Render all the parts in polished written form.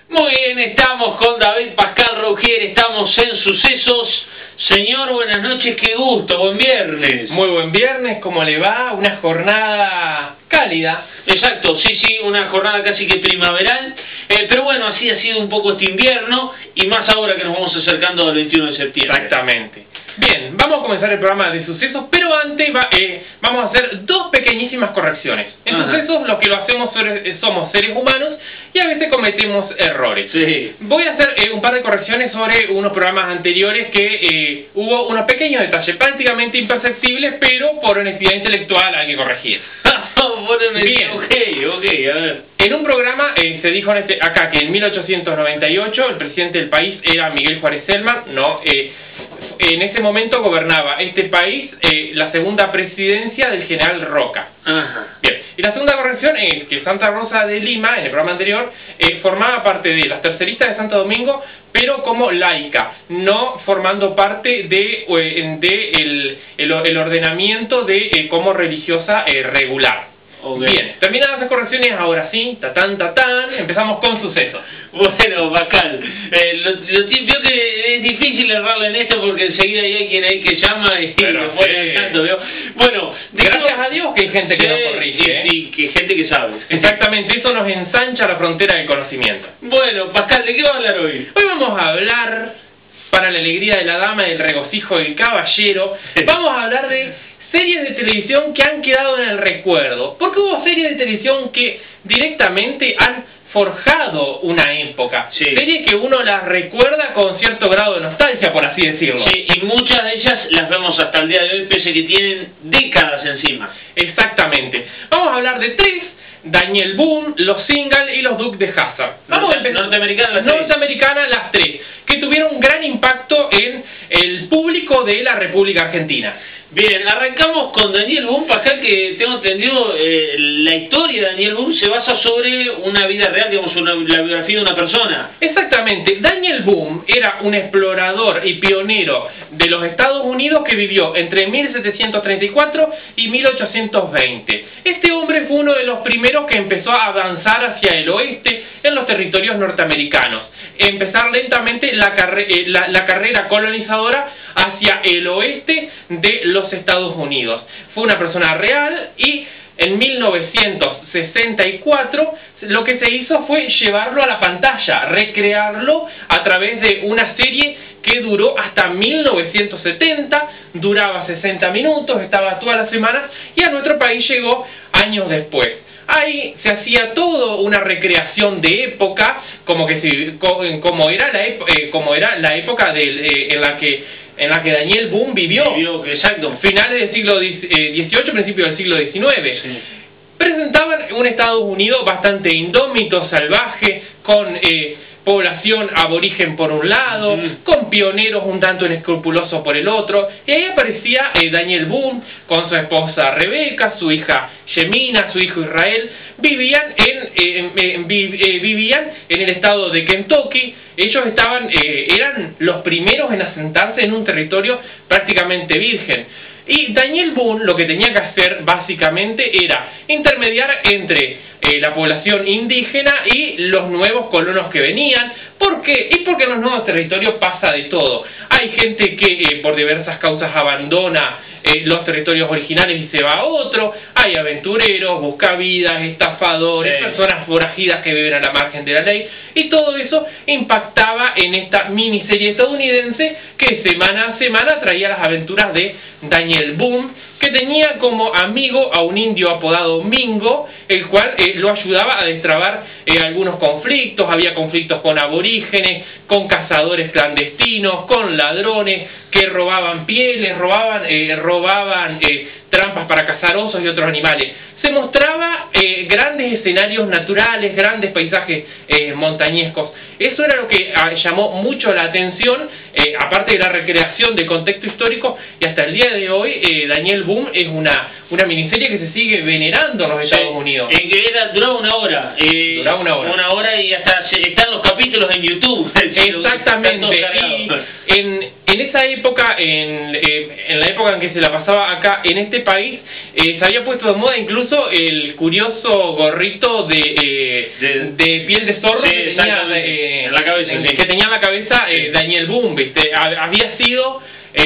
Muy bien, estamos con David Pascal Rougier, estamos en Sucesos. Señor, buenas noches, qué gusto, buen viernes. Muy buen viernes, ¿cómo le va? Una jornada cálida. Exacto, sí, una jornada casi que primaveral, pero bueno, así ha sido un poco este invierno, y más ahora que nos vamos acercando al 21 de septiembre. Exactamente. Bien, vamos a comenzar el programa de Sucesos, pero antes vamos a hacer dos pequeñísimas correcciones. En Sucesos lo que lo hacemos somos seres humanos y a veces cometemos errores. Sí. Voy a hacer un par de correcciones sobre unos programas anteriores que hubo unos pequeños detalles prácticamente imperceptibles, pero por honestidad intelectual hay que corregir. Bien, ok, a ver. En un programa se dijo acá que en 1898 el presidente del país era Miguel Juárez Celman. No, en ese momento gobernaba este país la segunda presidencia del general Roca. Ajá. Bien, y la segunda corrección es que Santa Rosa de Lima, en el programa anterior, formaba parte de las terceristas de Santo Domingo, pero como laica, no formando parte de el ordenamiento de como religiosa regular. Okay. Bien, terminadas las correcciones, ahora sí, empezamos con Sucesos. Bueno, Pascal, veo que es difícil errarle en esto porque enseguida hay alguien ahí que llama y lo pone al tanto, ¿veo? Bueno, gracias a Dios que hay gente que nos corrige. Sí, que gente que sabe. Exactamente, eso nos ensancha la frontera del conocimiento. Bueno, Pascal, ¿de qué va a hablar hoy? Hoy vamos a hablar, para la alegría de la dama y el regocijo del caballero, vamos a hablar de series de televisión que han quedado en el recuerdo, porque hubo series de televisión que directamente han forjado una época, sí. Series que uno las recuerda con cierto grado de nostalgia, por así decirlo. Sí, y muchas de ellas las vemos hasta el día de hoy, pese que tienen décadas encima. Exactamente. Vamos a hablar de tres: Daniel Boone, Los Singal y Los Dukes de Hazzard. Norteamericanas las tres, que tuvieron un gran impacto en el público de la República Argentina. Bien, arrancamos con Daniel Boone, Pascal, que tengo entendido, la historia de Daniel Boone se basa sobre una vida real, digamos, la biografía de una persona. Exactamente. Daniel Boone era un explorador y pionero de los Estados Unidos que vivió entre 1734 y 1820. Este hombre fue uno de los primeros que empezó a avanzar hacia el oeste en los territorios norteamericanos. Empezar lentamente la carrera colonizadora hacia el oeste de los Estados Unidos. Fue una persona real y en 1964 lo que se hizo fue llevarlo a la pantalla, recrearlo a través de una serie que duró hasta 1970, duraba 60 minutos, estaba todas las semanas y a nuestro país llegó años después. Ahí se hacía todo una recreación de época, como era la época en la que Daniel Boone vivió, exacto. Finales del siglo XVIII, principios del siglo XIX. Sí. Presentaban un Estados Unidos bastante indómito, salvaje, con población aborigen por un lado, con pioneros un tanto inescrupulosos por el otro, y ahí aparecía Daniel Boone con su esposa Rebeca, su hija Yemina, su hijo Israel. Vivían en el estado de Kentucky. Ellos eran los primeros en asentarse en un territorio prácticamente virgen. Y Daniel Boone lo que tenía que hacer básicamente era intermediar entre la población indígena y los nuevos colonos que venían. ¿Por qué? Y porque en los nuevos territorios pasa de todo. Hay gente que por diversas causas abandona los territorios originales y se va a otro. Hay aventureros, buscavidas, estafadores, personas forajidas que viven a la margen de la ley. Y todo eso impactaba en esta miniserie estadounidense que semana a semana traía las aventuras de Daniel Boone, que tenía como amigo a un indio apodado Mingo, el cual lo ayudaba a destrabar algunos conflictos. Había conflictos con aborígenes, con cazadores clandestinos, con ladrones que robaban pieles, robaban trampas para cazar osos y otros animales. Se mostraba grandes escenarios naturales, grandes paisajes montañescos. Eso era lo que llamó mucho la atención, aparte de la recreación de contexto histórico, y hasta el día de hoy Daniel Boone es una miniserie que se sigue venerando en los Estados Unidos. Duraba una hora. Duraba una hora. Una hora y hasta están los capítulos en YouTube. Exactamente. Y en esa época, en la época en que se la pasaba acá en este país, se había puesto de moda incluso el curioso gorrito de piel de zorro que tenía en la cabeza, que tenía en la cabeza Daniel Boone, ¿viste? Había sido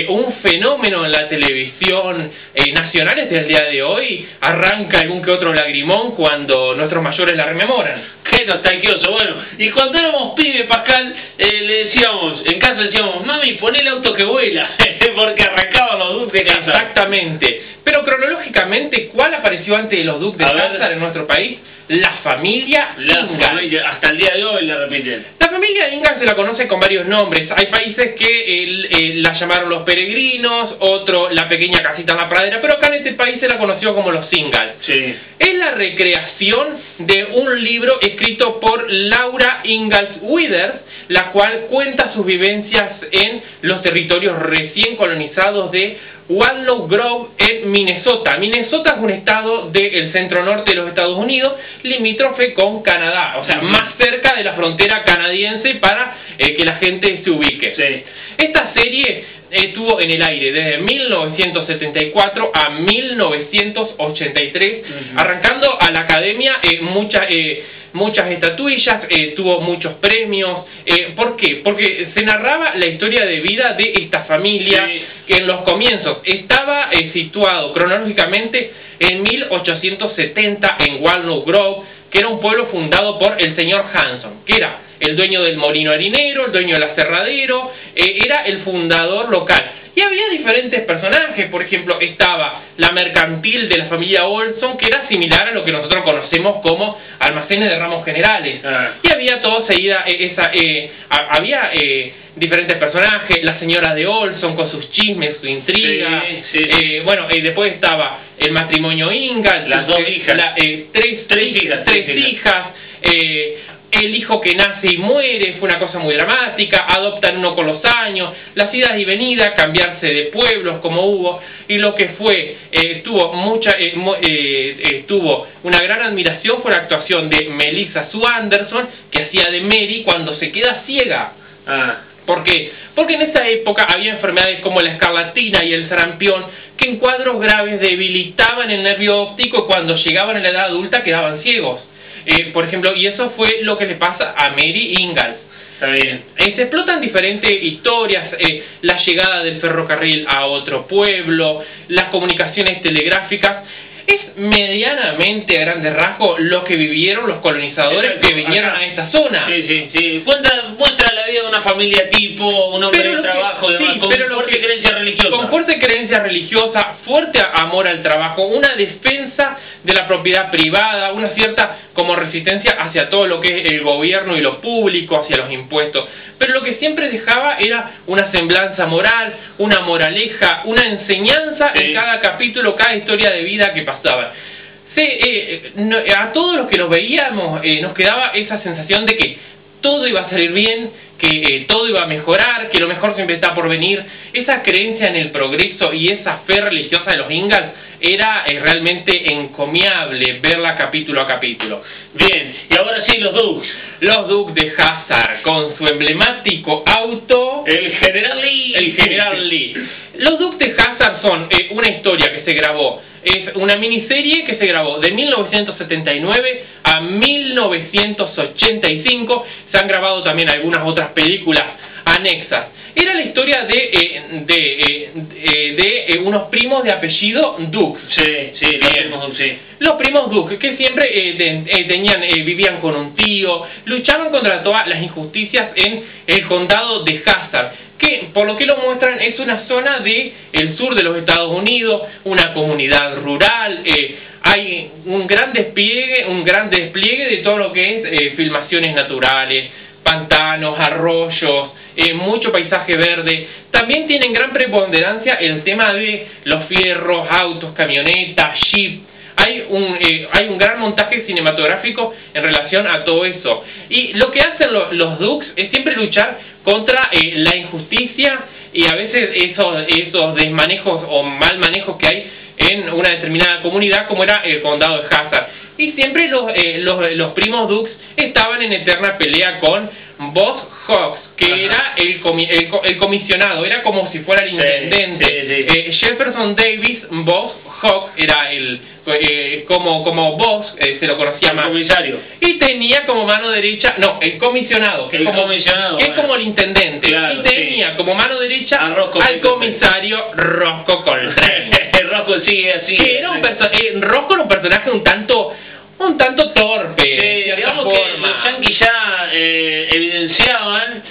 un fenómeno en la televisión nacional. Desde el día de hoy arranca algún que otro lagrimón cuando nuestros mayores la rememoran. Qué nostalgioso. Bueno, y cuando éramos pibes, Pascal, le decíamos, en casa decíamos, mami, poné el auto que vuela, porque arrancaban los Dukes de Hazzard. Exactamente. Pero cronológicamente, ¿cuál apareció antes de los Dukes de Hazzard en nuestro país? La familia Ingalls. Hasta el día de hoy la repiten. La familia Ingalls se la conoce con varios nombres. Hay países que la llamaron los peregrinos, otro la pequeña casita en la pradera, pero acá en este país se la conoció como los Ingalls. Sí. Es la recreación de un libro escrito por Laura Ingalls Withers, la cual cuenta sus vivencias en los territorios recién colonizados de Walnut Grove en Minnesota. Minnesota es un estado del centro norte de los Estados Unidos, limítrofe con Canadá, o sea, más cerca de la frontera canadiense para que la gente se ubique. Sí. Esta serie estuvo en el aire desde 1974 a 1983, arrancando a la academia muchas estatuillas, tuvo muchos premios. ¿Por qué? Porque se narraba la historia de vida de esta familia, que en los comienzos estaba situado cronológicamente en 1870 en Walnut Grove, que era un pueblo fundado por el señor Hanson, que era el dueño del molino harinero, el dueño del aserradero, era el fundador local. Y había diferentes personajes. Por ejemplo, estaba la mercantil de la familia Olson, que era similar a lo que nosotros conocemos como almacenes de ramos generales. Y había todo seguida había diferentes personajes, la señora de Olson con sus chismes, su intriga. Bueno, después estaba el matrimonio Ingalls, las dos hijas, tres hijas. El hijo que nace y muere, fue una cosa muy dramática, adoptan uno con los años, las idas y venidas, cambiarse de pueblos como hubo, y lo que fue, tuvo una gran admiración fue la actuación de Melissa Sue Anderson, que hacía de Mary cuando se queda ciega. ¿Por qué? Porque en esa época había enfermedades como la escarlatina y el sarampión, que en cuadros graves debilitaban el nervio óptico y cuando llegaban a la edad adulta quedaban ciegos. Por ejemplo, y eso fue lo que le pasa a Mary Ingalls. Está bien. Se explotan diferentes historias, la llegada del ferrocarril a otro pueblo, las comunicaciones telegráficas. Es medianamente a grandes rasgos lo que vivieron los colonizadores que vinieron a esta zona. Sí. Muestra la vida de una familia tipo, un hombre de trabajo, con fuerte creencia religiosa. Con fuerte creencia religiosa, fuerte amor al trabajo, una defensa de la propiedad privada, una cierta como resistencia hacia todo lo que es el gobierno y lo público, hacia los impuestos. Pero lo que siempre dejaba era una semblanza moral, una moraleja, una enseñanza en cada capítulo, cada historia de vida que pasaba. A todos los que los veíamos nos quedaba esa sensación de que todo iba a salir bien, que todo iba a mejorar, que lo mejor siempre está por venir. Esa creencia en el progreso y esa fe religiosa de los Ingalls era realmente encomiable verla capítulo a capítulo. Bien, y ahora sí los Dukes. Los Dukes de Hazzard, con su emblemático auto, el General Lee. Los Dukes de Hazzard son una historia que se grabó, es una miniserie que se grabó de 1979 a 1985. Se han grabado también algunas otras películas anexas. Era la historia de unos primos de apellido Duke. Los primos Duke, que siempre vivían con un tío, luchaban contra todas las injusticias en el condado de Hazzard, que por lo que lo muestran es una zona del sur de los Estados Unidos, una comunidad rural. Hay un gran despliegue de todo lo que es filmaciones naturales, pantanos, arroyos, mucho paisaje verde. También tienen gran preponderancia el tema de los fierros, autos, camionetas, jeep. Hay un gran montaje cinematográfico en relación a todo eso. Y lo que hacen los Dukes es siempre luchar contra la injusticia y a veces esos desmanejos o mal manejos que hay en una determinada comunidad, como era el condado de Hazzard. Y siempre los primos Dukes estaban en eterna pelea con Boss Hogg, que era el comisionado, era como si fuera el intendente. Jefferson Davis Boss Hogg era como Boss, se lo conocía más. El comisario. Y tenía como mano derecha, no, el comisionado, que es como el intendente. Claro, y tenía como mano derecha al comisario Roscoe Coltrane. Roscoe sigue así. Que era Roscoe era un personaje un tanto torpe. Digamos que los yanquis ya evidenciaban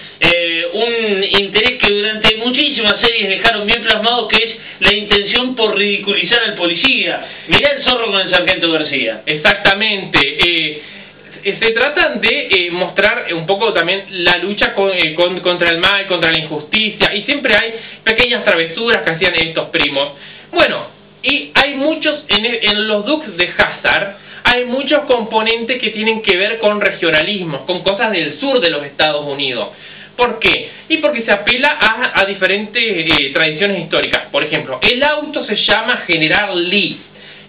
un interés que durante muchísimas series dejaron bien plasmado, que es la intención por ridiculizar al policía. Mirá el zorro con el sargento García. Exactamente. Se tratan de mostrar un poco también la lucha contra el mal, contra la injusticia, y siempre hay pequeñas travesuras que hacían estos primos. Bueno, y hay muchos, en los Dukes de Hazzard, hay muchos componentes que tienen que ver con regionalismos, con cosas del sur de los Estados Unidos. ¿Por qué? Y porque se apela a diferentes tradiciones históricas. Por ejemplo, el auto se llama General Lee.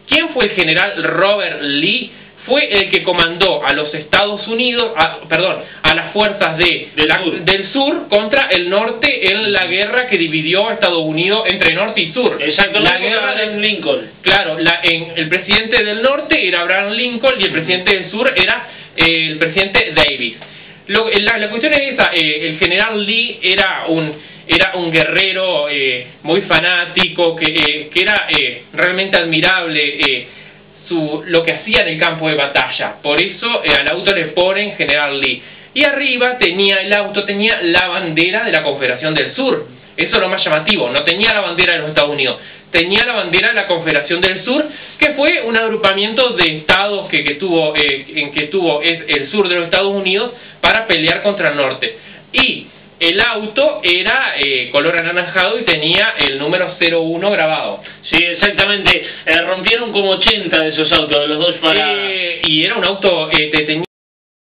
¿Quién fue el general Robert Lee? Fue el que comandó a los Estados Unidos, a las fuerzas del sur contra el norte en la guerra que dividió a Estados Unidos entre norte y sur. Exacto, la guerra de Lincoln. Claro, el presidente del norte era Abraham Lincoln y el presidente del sur era el presidente Davis. La cuestión es esa, el general Lee era un guerrero muy fanático, que era realmente admirable lo que hacía en el campo de batalla. Por eso al auto le ponen General Lee. Y arriba el auto tenía la bandera de la Confederación del Sur. Eso es lo más llamativo. No tenía la bandera de los Estados Unidos, tenía la bandera de la Confederación del Sur, que fue un agrupamiento de estados que tuvo el sur de los Estados Unidos para pelear contra el norte. Y el auto era color anaranjado y tenía el número 01 grabado. Sí, exactamente. Rompieron como 80 de esos autos, de los dos para... y era un auto, tenía